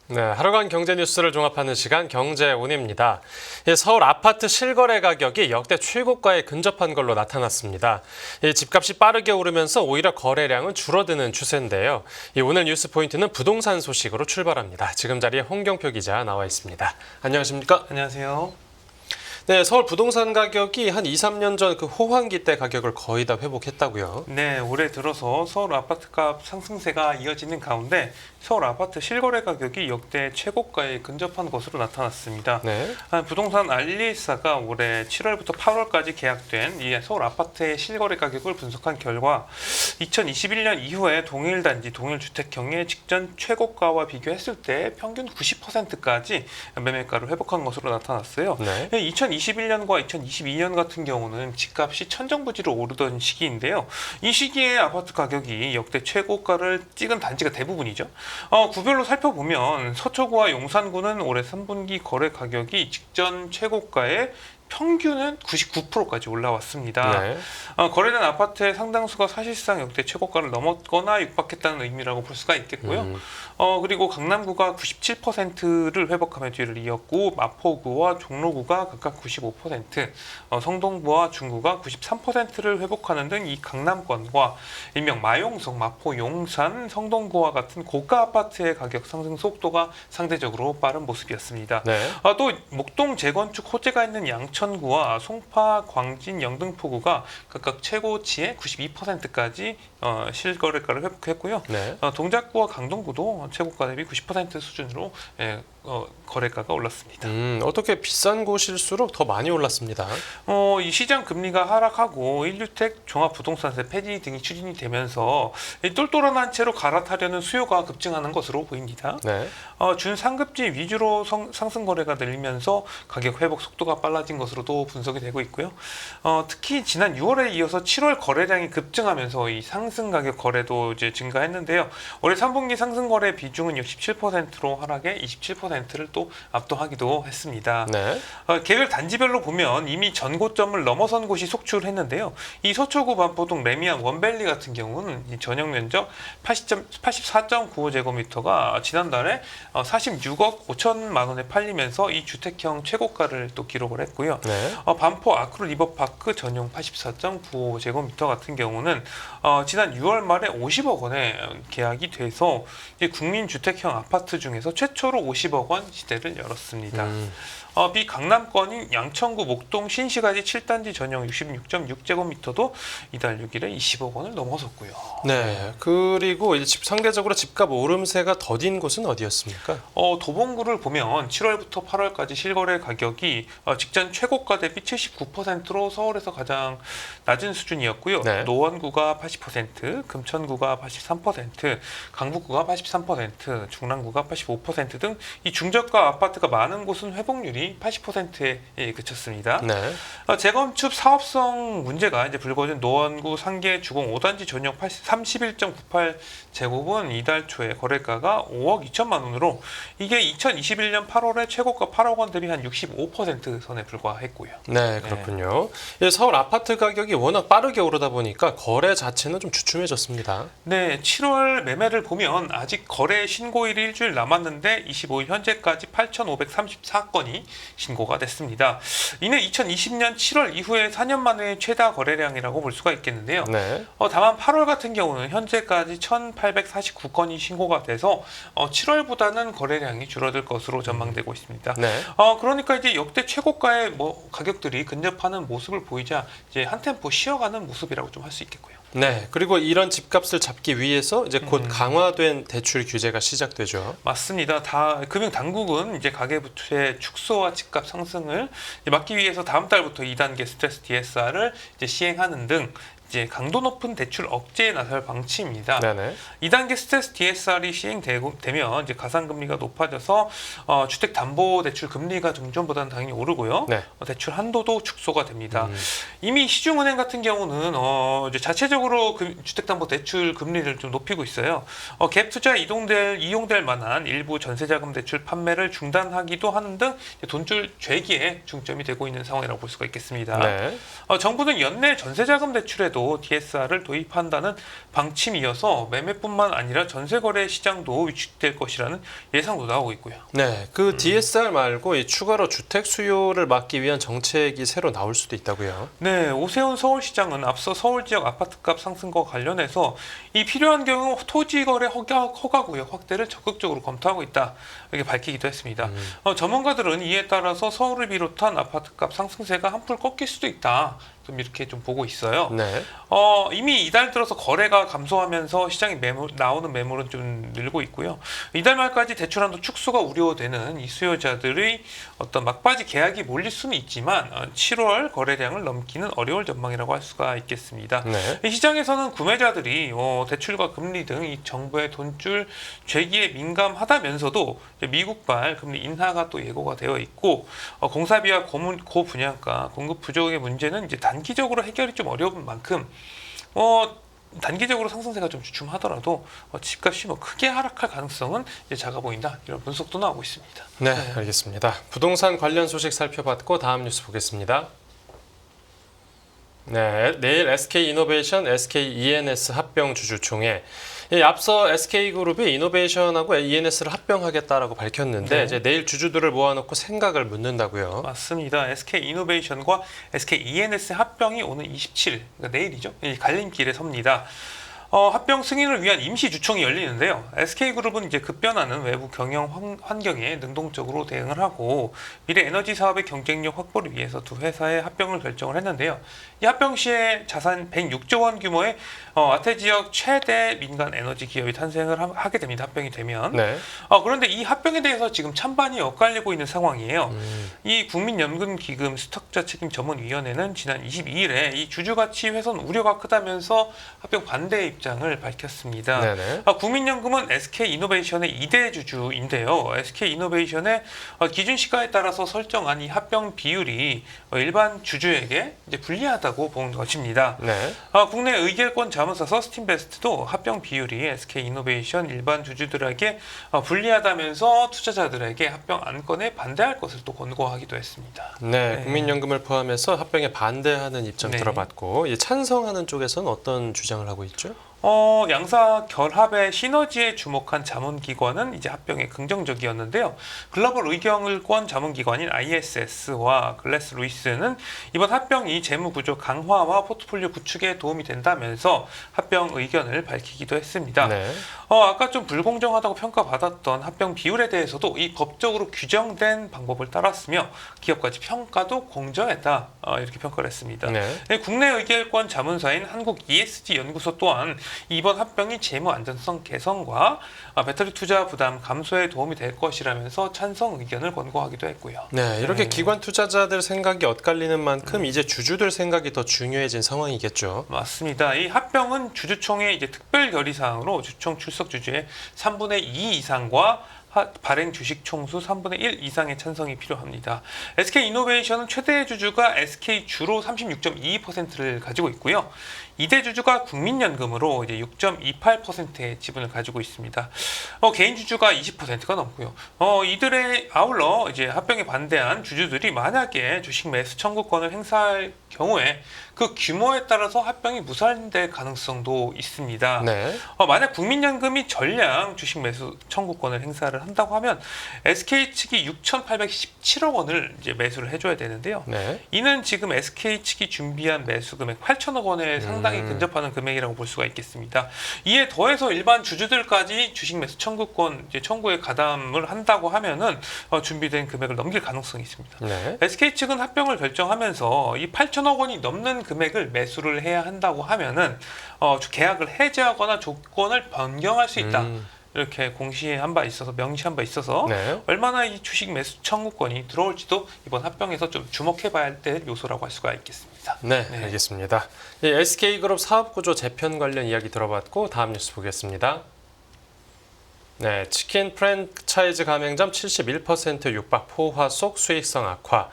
네, 하루간 경제 뉴스를 종합하는 시간 경제운입니다. 서울 아파트 실거래 가격이 역대 최고가에 근접한 걸로 나타났습니다. 집값이 빠르게 오르면서 오히려 거래량은 줄어드는 추세인데요. 오늘 뉴스 포인트는 부동산 소식으로 출발합니다. 지금 자리에 홍경표 기자 나와 있습니다. 안녕하십니까? 안녕하세요. 네, 서울 부동산 가격이 한 2, 3년 전 그 호황기 때 가격을 거의 다 회복했다고요. 네, 올해 들어서 서울 아파트값 상승세가 이어지는 가운데 서울 아파트 실거래 가격이 역대 최고가에 근접한 것으로 나타났습니다. 네. 부동산 알리에이사가 올해 7월부터 8월까지 계약된 이 서울 아파트의 실거래 가격을 분석한 결과 2021년 이후에 동일 단지, 동일 주택형의 직전 최고가와 비교했을 때 평균 90%까지 매매가를 회복한 것으로 나타났어요. 네. 2021년과 2022년 같은 경우는 집값이 천정부지로 오르던 시기인데요. 이 시기에 아파트 가격이 역대 최고가를 찍은 단지가 대부분이죠. 구별로 살펴보면 서초구와 용산구는 올해 3분기 거래 가격이 직전 최고가에 평균은 99%까지 올라왔습니다. 네. 거래된 아파트의 상당수가 사실상 역대 최고가를 넘었거나 육박했다는 의미라고 볼 수가 있겠고요. 그리고 강남구가 97%를 회복하며 뒤를 이었고 마포구와 종로구가 각각 95%, 성동구와 중구가 93%를 회복하는 등 이 강남권과 일명 마용성, 마포, 용산, 성동구와 같은 고가 아파트의 가격 상승 속도가 상대적으로 빠른 모습이었습니다. 네. 또 목동 재건축 호재가 있는 양천구와 송파, 광진, 영등포구가 각각 최고치의 92%까지 실거래가를 회복했고요. 네. 동작구와 강동구도 최고가 대비 90% 수준으로 거래가가 올랐습니다. 어떻게 비싼 곳일수록 더 많이 올랐습니다. 이 시장 금리가 하락하고 1주택 종합부동산세 폐지 등이 추진이 되면서 이 똘똘한 채로 갈아타려는 수요가 급증하는 것으로 보입니다. 네. 준상급지 위주로 상승 거래가 늘면서 가격 회복 속도가 빨라진 것으로도 분석이 되고 있고요. 특히 지난 6월에 이어서 7월 거래량이 급증하면서 이 상승 가격 거래도 이제 증가했는데요. 올해 3분기 상승 거래 비중은 67%로 하락해 27%를 또 압도하기도 했습니다. 네. 개별 단지별로 보면 이미 전고점을 넘어선 곳이 속출했는데요. 이 서초구 반포동 레미안 원밸리 같은 경우는 이 전용 면적 84.95제곱미터가 지난달에 46억 5천만 원에 팔리면서 이 주택형 최고가를 또 기록을 했고요. 네. 반포 아크로 리버파크 전용 84.95제곱미터 같은 경우는 지난 6월 말에 50억 원에 계약이 돼서 이제 국민주택형 아파트 중에서 최초로 50억 원 시대를 열었습니다. 비강남권인 양천구 목동 신시가지 7단지 전용 66.6제곱미터도 이달 6일에 20억 원을 넘어섰고요. 네. 그리고 이제 상대적으로 집값 오름세가 더딘 곳은 어디였습니까? 도봉구를 보면 7월부터 8월까지 실거래 가격이 직전 최고가 대비 79%로 서울에서 가장 낮은 수준이었고요. 네. 노원구가 80%, 금천구가 83%, 강북구가 83%, 중랑구가 85% 등 이 중저가 아파트가 많은 곳은 회복률이 80%에 그쳤습니다. 네. 재건축 사업성 문제가 이제 불거진 노원구 상계 주공 5단지 전용 31.98제곱은 이달 초에 거래가가 5억 2천만 원으로 이게 2021년 8월에 최고가 8억 원 대비 한 65% 선에 불과했고요. 네, 그렇군요. 서울 아파트 가격이 워낙 빠르게 오르다 보니까 거래 자체는 좀 주춤해졌습니다. 네, 7월 매매를 보면 아직 거래 신고일이 일주일 남았는데 25일 현재까지 8,534건이 신고가 됐습니다. 이는 2020년 7월 이후에 4년 만에 최다 거래량이라고 볼 수가 있겠는데요. 네. 다만 8월 같은 경우는 현재까지 1,849건이 신고가 돼서 7월보다는 거래량이 줄어들 것으로 전망되고 있습니다. 네. 그러니까 이제 역대 최고가의 가격들이 근접하는 모습을 보이자 이제 한 템포 쉬어가는 모습이라고 좀 할 수 있겠고요. 네. 그리고 이런 집값을 잡기 위해서 이제 곧 강화된 대출 규제가 시작되죠. 맞습니다. 금융 당국은 이제 가계부채 축소와 집값 상승을 막기 위해서 다음 달부터 2단계 스트레스 DSR을 이제 시행하는 등 이제 강도 높은 대출 억제에 나설 방침입니다. 네네. 2단계 스트레스 DSR이 시행되면 이제 가상금리가 높아져서 주택담보대출 금리가 금전보다는 당연히 오르고요. 네. 대출 한도도 축소가 됩니다. 이미 시중은행 같은 경우는 이제 자체적으로 주택담보대출 금리를 좀 높이고 있어요. 갭 투자에 이용될 만한 일부 전세자금 대출 판매를 중단하기도 하는 등 돈줄 죄기에 중점이 되고 있는 상황이라고 볼 수가 있겠습니다. 네. 정부는 연내 전세자금 대출에도 경우에도 DSR을 도입한다는 방침이어서 매매뿐만 아니라 전세 거래 시장도 위축될 것이라는 예상도 나오고 있고요. 네, 그 DSR 말고 이 추가로 주택 수요를 막기 위한 정책이 새로 나올 수도 있다고요. 네, 오세훈 서울시장은 앞서 서울 지역 아파트값 상승과 관련해서 이 필요한 경우 토지 거래 허가구역 확대를 적극적으로 검토하고 있다 이렇게 밝히기도 했습니다. 전문가들은 이에 따라서 서울을 비롯한 아파트값 상승세가 한풀 꺾일 수도 있다. 좀 이렇게 좀 보고 있어요. 네. 이미 이달 들어서 거래가 감소하면서 시장에 나오는 매물은 좀 늘고 있고요. 이달 말까지 대출 한도 축소가 우려되는 이 수요자들의 어떤 막바지 계약이 몰릴 수는 있지만 7월 거래량을 넘기는 어려울 전망이라고 할 수가 있겠습니다. 네. 이 시장에서는 구매자들이 대출과 금리 등 이 정부의 돈줄 죄기에 민감하다면서도 미국발 금리 인하가 또 예고가 되어 있고 공사비와 고분양가, 공급 부족의 문제는 이제 단기적으로 해결이 좀 어려운 만큼 단기적으로 상승세가 좀 주춤하더라도 집값이 뭐 크게 하락할 가능성은 이제 작아 보인다 이런 분석도 나오고 있습니다. 네, 알겠습니다. 부동산 관련 소식 살펴봤고 다음 뉴스 보겠습니다. 네, 내일 SK이노베이션, SKENS 합병 주주총회. 앞서 SK그룹이 이노베이션하고 ENS를 합병하겠다라고 밝혔는데 네. 이제 내일 주주들을 모아놓고 생각을 묻는다고요. 맞습니다. SK이노베이션과 SKENS 합병이 오는 27일, 그러니까 내일이죠. 이 갈림길에 섭니다. 합병 승인을 위한 임시 주총이 열리는데요. SK그룹은 이제 급변하는 외부 경영 환경에 능동적으로 대응을 하고 미래 에너지 사업의 경쟁력 확보를 위해서 두 회사의 합병을 결정을 했는데요. 이 합병 시에 자산 106조 원 규모의 아태 지역 최대 민간 에너지 기업이 탄생을 하게 됩니다. 합병이 되면. 네. 그런데 이 합병에 대해서 지금 찬반이 엇갈리고 있는 상황이에요. 이 국민연금기금 수탁자 책임 전문위원회는 지난 22일에 이 주주가치 훼손 우려가 크다면서 합병 반대 입장을 밝혔습니다. 네네. 국민연금은 SK이노베이션의 2대 주주인데요. SK이노베이션의 기준 시가에 따라서 설정한 이 합병 비율이 일반 주주에게 이제 불리하다고 보는 것입니다. 네. 국내 의결권 자문사 서스틴베스트도 합병 비율이 SK이노베이션 일반 주주들에게 불리하다면서 투자자들에게 합병 안건에 반대할 것을 또 권고하기도 했습니다. 네, 국민연금을 포함해서 합병에 반대하는 입장 네. 들어봤고 찬성하는 쪽에서는 어떤 주장을 하고 있죠? 양사 결합의 시너지에 주목한 자문기관은 이제 합병에 긍정적이었는데요. 글로벌 의결권 자문기관인 ISS와 글래스 루이스는 이번 합병이 재무구조 강화와 포트폴리오 구축에 도움이 된다면서 합병 의견을 밝히기도 했습니다. 네. 아까 좀 불공정하다고 평가받았던 합병 비율에 대해서도 이 법적으로 규정된 방법을 따랐으며 기업가치 평가도 공정했다 이렇게 평가를 했습니다. 네. 국내 의결권 자문사인 한국 ESG 연구소 또한 이번 합병이 재무 안전성 개선과 배터리 투자 부담 감소에 도움이 될 것이라면서 찬성 의견을 권고하기도 했고요. 네, 이렇게 기관 투자자들 생각이 엇갈리는 만큼 이제 주주들 생각이 더 중요해진 상황이겠죠. 맞습니다. 이 합병은 주주총회 이제 특별 결의 사항으로 주총 출석 주주의 3분의 2 이상과 발행 주식 총수 3분의 1 이상의 찬성이 필요합니다. SK이노베이션은 최대 주주가 SK주로 36.22%를 가지고 있고요. 2대 주주가 국민연금으로 이제 6.28%의 지분을 가지고 있습니다. 개인 주주가 20%가 넘고요. 이들에 아울러 이제 합병에 반대한 주주들이 만약에 주식 매수 청구권을 행사할 경우에 그 규모에 따라서 합병이 무산될 가능성도 있습니다. 네. 만약 국민연금이 전량 주식 매수 청구권을 행사를 한다고 하면 SK 측이 6,817억 원을 이제 매수를 해줘야 되는데요. 네. 이는 지금 SK 측이 준비한 매수 금액 8천억 원에 상당히 근접하는 금액이라고 볼 수가 있겠습니다. 이에 더해서 일반 주주들까지 주식 매수 청구권 이제 청구에 가담을 한다고 하면은 준비된 금액을 넘길 가능성이 있습니다. 네. SK 측은 합병을 결정하면서 이 8천억 원이 넘는 금액을 매수를 해야 한다고 하면은 계약을 해지하거나 조건을 변경할 수 있다. 이렇게 공시한 바 있어서 명시한 바 있어서 네. 얼마나 이 주식 매수 청구권이 들어올지도 이번 합병에서 좀 주목해봐야 될 요소라고 할 수가 있겠습니다. 네, 알겠습니다. SK그룹 사업구조 재편 관련 이야기 들어봤고 다음 뉴스 보겠습니다. 네, 치킨 프랜차이즈 가맹점 71% 육박 포화 속 수익성 악화.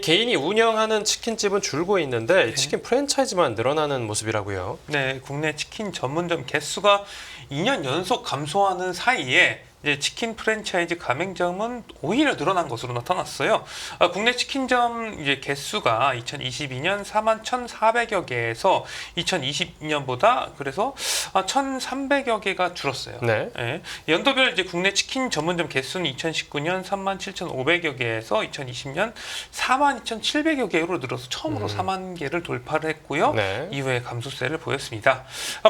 개인이 운영하는 치킨집은 줄고 있는데 치킨 프랜차이즈만 늘어나는 모습이라고요. 네, 국내 치킨 전문점 개수가 2년 연속 감소하는 사이에 이제 치킨 프랜차이즈 가맹점은 오히려 늘어난 것으로 나타났어요. 국내 치킨점 이제 개수가 2022년 41,400여 개에서 2020년보다 그래서 1,300여 개가 줄었어요. 네. 예. 연도별 이제 국내 치킨 전문점 개수는 2019년 37,500여 개에서 2020년 42,700여 개로 늘어서 처음으로 4만 개를 돌파를 했고요. 네. 이후에 감소세를 보였습니다.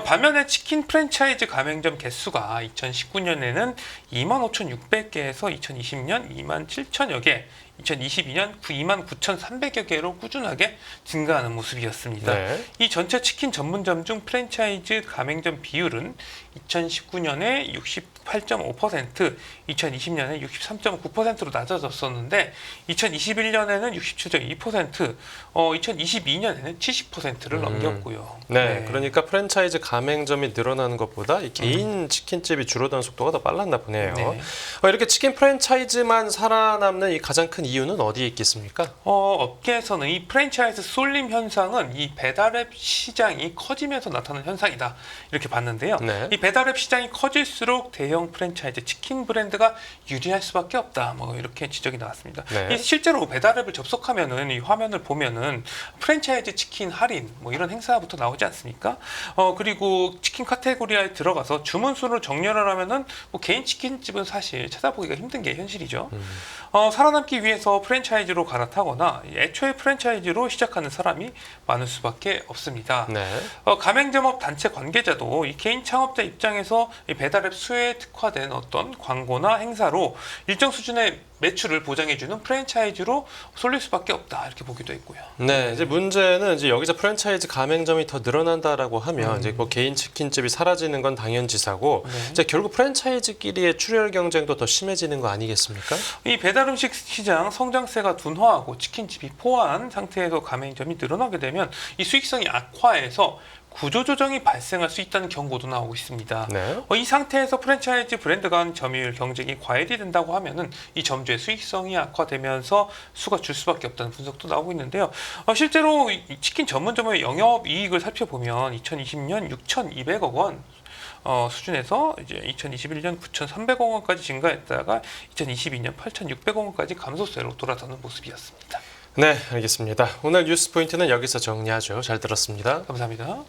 반면에 치킨 프랜차이즈 가맹점 개수가 2019년에는 25,600개에서 2020년 27,000여 개, 2022년 29,300여 개로 꾸준하게 증가하는 모습이었습니다. 네. 이 전체 치킨 전문점 중 프랜차이즈 가맹점 비율은 2019년에 68.5%, 2020년에 63.9%로 낮아졌었는데 2021년에는 67.2%, 2022년에는 70%를 넘겼고요. 네, 그러니까 프랜차이즈 가맹점이 늘어나는 것보다 이 개인 치킨집이 줄어드는 속도가 더 빨랐나 보네요. 네. 이렇게 치킨 프랜차이즈만 살아남는 이 가장 큰 이유는 어디에 있겠습니까? 업계에서는 이 프랜차이즈 쏠림 현상은 이 배달앱 시장이 커지면서 나타나는 현상이다 이렇게 봤는데요. 네. 이 배달앱 시장이 커질수록 대형 프랜차이즈 치킨 브랜드가 유리할 수밖에 없다. 뭐 이렇게 지적이 나왔습니다. 네. 이 실제로 배달앱을 접속하면은 이 화면을 보면은 프랜차이즈 치킨 할인 뭐 이런 행사부터 나오지 않습니까? 그리고 치킨 카테고리에 들어가서 주문 수를 정렬을 하면은 뭐 개인 치킨집은 사실 찾아보기가 힘든 게 현실이죠. 살아남기 위해서 프랜차이즈로 갈아타거나 애초에 프랜차이즈로 시작하는 사람이 많을 수밖에 없습니다. 네. 가맹점업 단체 관계자도 이 개인 창업자 입장에서 이 배달앱 수혜에 특화된 어떤 광고나 행사로 일정 수준의 매출을 보장해주는 프랜차이즈로 쏠릴 수밖에 없다 이렇게 보기도 했고요. 네, 이제 문제는 이제 여기서 프랜차이즈 가맹점이 더 늘어난다라고 하면 이제 뭐 개인 치킨집이 사라지는 건 당연지사고 네. 이제 결국 프랜차이즈끼리의 출혈 경쟁도 더 심해지는 거 아니겠습니까? 이 배달 음식 시장 성장세가 둔화하고 치킨집이 포화한 상태에서 가맹점이 늘어나게 되면 이 수익성이 악화해서 구조조정이 발생할 수 있다는 경고도 나오고 있습니다. 네. 이 상태에서 프랜차이즈 브랜드 간 점유율 경쟁이 과열이 된다고 하면은 이 점주의 수익성이 악화되면서 수가 줄 수밖에 없다는 분석도 나오고 있는데요. 실제로 이 치킨 전문점의 영업 이익을 살펴보면 2020년 6,200억 원 수준에서 이제 2021년 9,300억 원까지 증가했다가 2022년 8,600억 원까지 감소세로 돌아서는 모습이었습니다. 네, 알겠습니다. 오늘 뉴스 포인트는 여기서 정리하죠. 잘 들었습니다. 감사합니다.